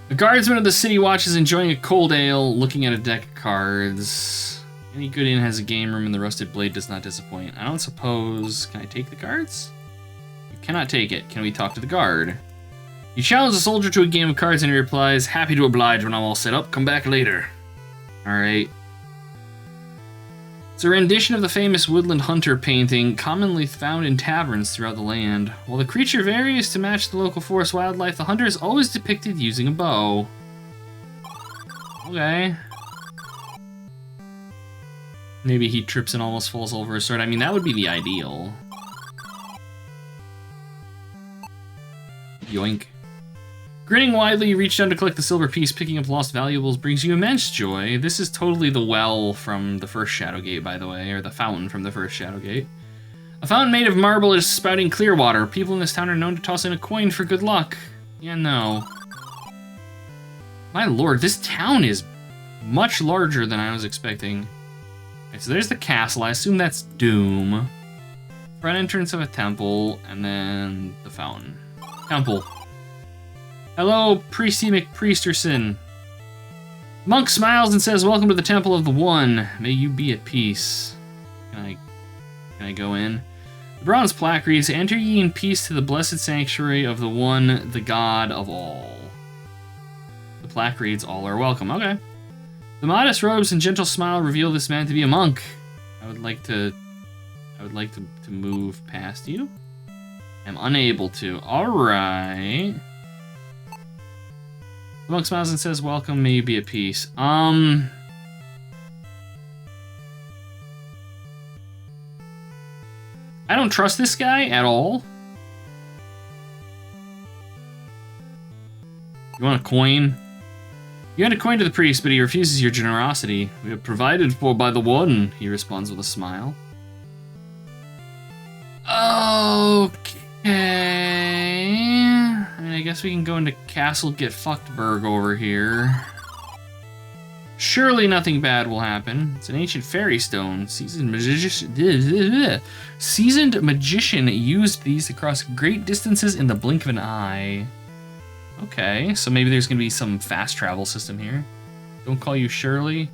The guardsman of the city watch is enjoying a cold ale, looking at a deck of cards. Any good inn has a game room, and the rusted blade does not disappoint. I don't suppose... Can I take the cards? You cannot take it. Can we talk to the guard? You challenge the soldier to a game of cards, and he replies, "Happy to oblige when I'm all set up. Come back later." Alright. It's a rendition of the famous Woodland Hunter painting, commonly found in taverns throughout the land. While the creature varies to match the local forest wildlife, the hunter is always depicted using a bow. Okay. Maybe he trips and almost falls over a sword. I mean, that would be the ideal. Yoink. Grinning widely, you reach down to collect the silver piece. Picking up lost valuables brings you immense joy. This is totally the well from the first Shadowgate, by the way, or the fountain from the first Shadowgate. A fountain made of marble is spouting clear water. People in this town are known to toss in a coin for good luck. Yeah, no. My lord, this town is much larger than I was expecting. Okay, so there's the castle. I assume that's Doom. Front entrance of a temple, and then the fountain. Temple. Hello, Priesty McPriesterson. Monk smiles and says, "Welcome to the Temple of the One. May you be at peace." Can I go in? The bronze plaque reads, "Enter ye in peace to the blessed sanctuary of the One, the God of all." The plaque reads, "All are welcome." Okay. The modest robes and gentle smile reveal this man to be a monk. I would like to move past you. I'm unable to. Alright. The monk smiles and says, "Welcome, may you be at peace." I don't trust this guy at all. You want a coin? You hand a coin to the priest, but he refuses your generosity. "We are provided for by the One," he responds with a smile. Okay. I mean, I guess we can go into Castle Get Fuckedburg over here. Surely nothing bad will happen. It's an ancient fairy stone. Seasoned magician used these to cross great distances in the blink of an eye. Okay, so maybe there's gonna be some fast travel system here. Don't call you Shirley.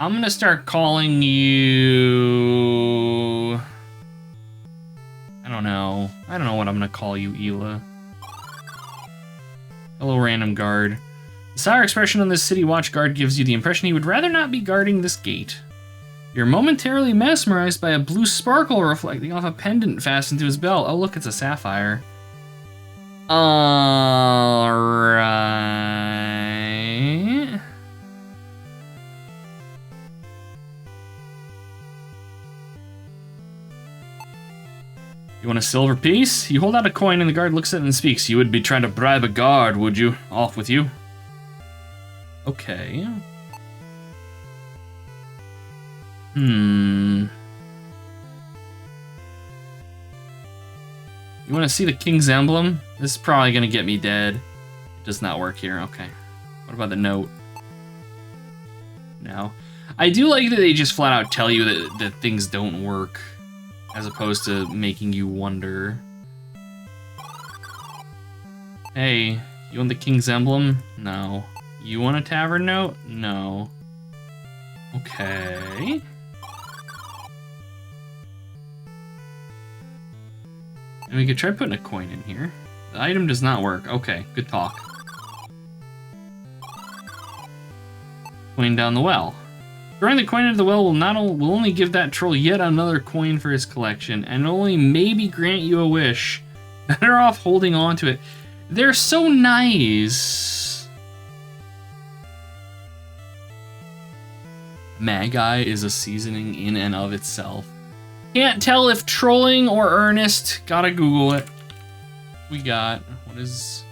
I'm gonna start calling you... I don't know what I'm gonna call you, Ela. Hello, random guard. The sour expression on this city watch guard gives you the impression he would rather not be guarding this gate. You're momentarily mesmerized by a blue sparkle reflecting off a pendant fastened to his belt. Oh, look, it's a sapphire. Alright. You want a silver piece? You hold out a coin and the guard looks at it and speaks. "You would be trying to bribe a guard, would you? Off with you." Okay. You want to see the king's emblem? This is probably going to get me dead. It does not work here. Okay. What about the note? No. I do like that they just flat out tell you that things don't work, as opposed to making you wonder. Hey, you want the King's Emblem? No. You want a tavern note? No. Okay. And we could try putting a coin in here. The item does not work. Okay, good talk. Coin down the well. Throwing the coin into the well will only give that troll yet another coin for his collection, and only maybe grant you a wish. Better off holding on to it. They're so nice. Magi is a seasoning in and of itself. Can't tell if trolling or earnest. Gotta Google it. We got, what is...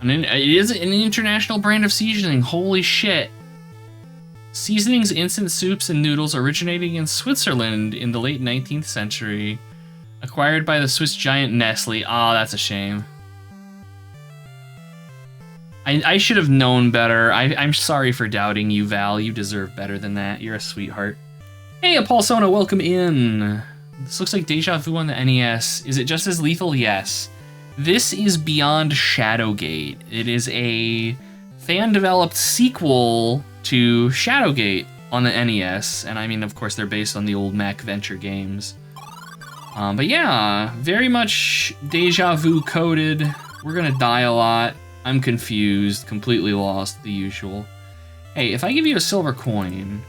It is an international brand of seasoning. Holy shit. Seasonings, instant soups, and noodles originating in Switzerland in the late 19th century. Acquired by the Swiss giant Nestle. Ah, that's a shame. I should have known better. I'm sorry for doubting you, Val. You deserve better than that. You're a sweetheart. Hey, Paulsona, welcome in. This looks like Deja Vu on the NES. Is it just as lethal? Yes. This is Beyond Shadowgate. It is a fan-developed sequel to Shadowgate on the NES. And I mean, of course, they're based on the old Mac Venture games. But yeah, very much Deja Vu coded. We're gonna die a lot. I'm confused, completely lost, the usual. Hey, if I give you a silver coin,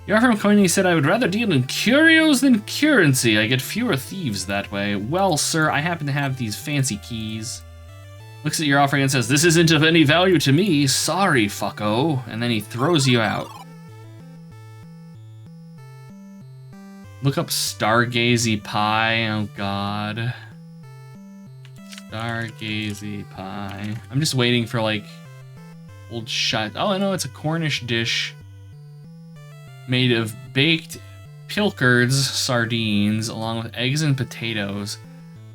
you offer him a coin and he said I would rather deal in curios than currency. I get fewer thieves that way. Well, sir, I happen to have these fancy keys. Looks at your offering and says, this isn't of any value to me. Sorry, fucko. And then he throws you out. Look up Stargazy Pie. Oh, God. Stargazy Pie. I'm just waiting for, like, old shut. Oh, I know, it's a Cornish dish made of baked pilchards sardines along with eggs and potatoes.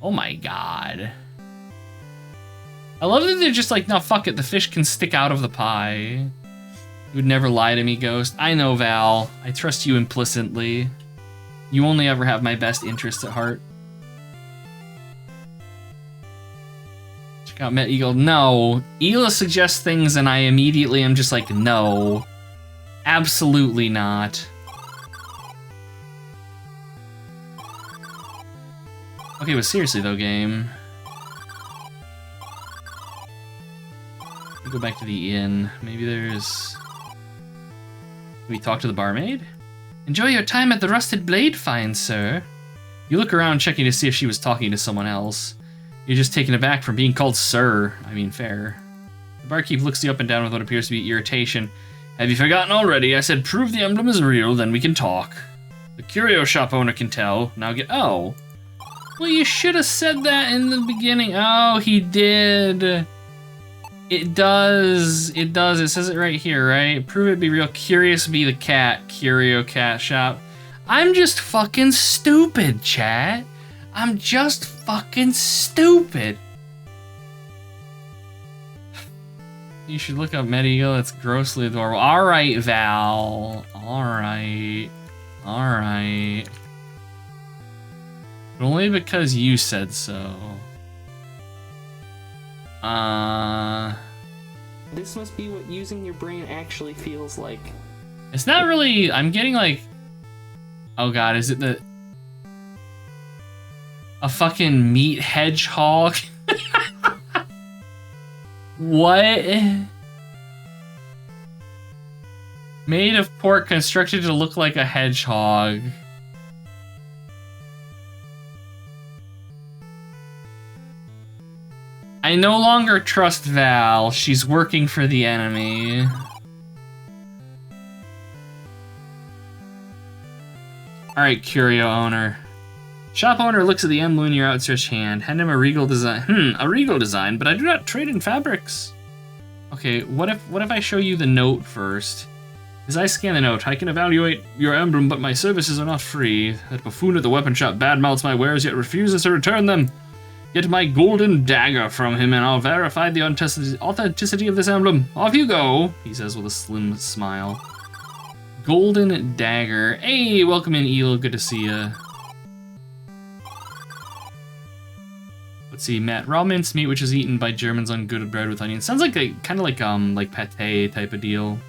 Oh, my God. I love that they're just like, no, fuck it. The fish can stick out of the pie. You would never lie to me, Ghost. I know, Val. I trust you implicitly. You only ever have my best interests at heart. Check out Met Eagle. No. Ela suggests things and I immediately am just like, no. Absolutely not. Okay, but seriously though, game. Go back to the inn. Maybe there's... Can we talk to the barmaid? Enjoy your time at the Rusted Blade, fine sir. You look around checking to see if she was talking to someone else. You're just taken aback from being called sir. I mean, fair. The barkeep looks you up and down with what appears to be irritation. Have you forgotten already? I said prove the emblem is real, then we can talk. The curio shop owner can tell. Now get... Oh. Well, you should have said that in the beginning. Oh, he did. It does. It does. It says it right here, right? Prove it be real. Curious be the cat. Curio cat shop. I'm just fucking stupid, chat. I'm just fucking stupid. You should look up Medieval. It's grossly adorable. All right, Val. All right. All right. But only because you said so. This must be what using your brain actually feels like. It's not really... I'm getting like... Oh god, is it the... A fucking meat hedgehog? What? Made of pork constructed to look like a hedgehog. I no longer trust Val. She's working for the enemy. Alright, curio owner. Shop owner looks at the emblem in your outstretched hand. Hand him a regal design. A regal design, but I do not trade in fabrics. Okay, what if I show you the note first? As I scan the note, I can evaluate your emblem, but my services are not free. That buffoon at the weapon shop badmouths my wares, yet refuses to return them. Get my golden dagger from him, and I'll verify the authenticity of this emblem. Off you go, he says with a slim smile. Golden dagger. Hey, welcome in, Elo. Good to see ya. Let's see, Matt. Raw minced meat, which is eaten by Germans on good bread with onions. Sounds like a kind of like pate type of deal.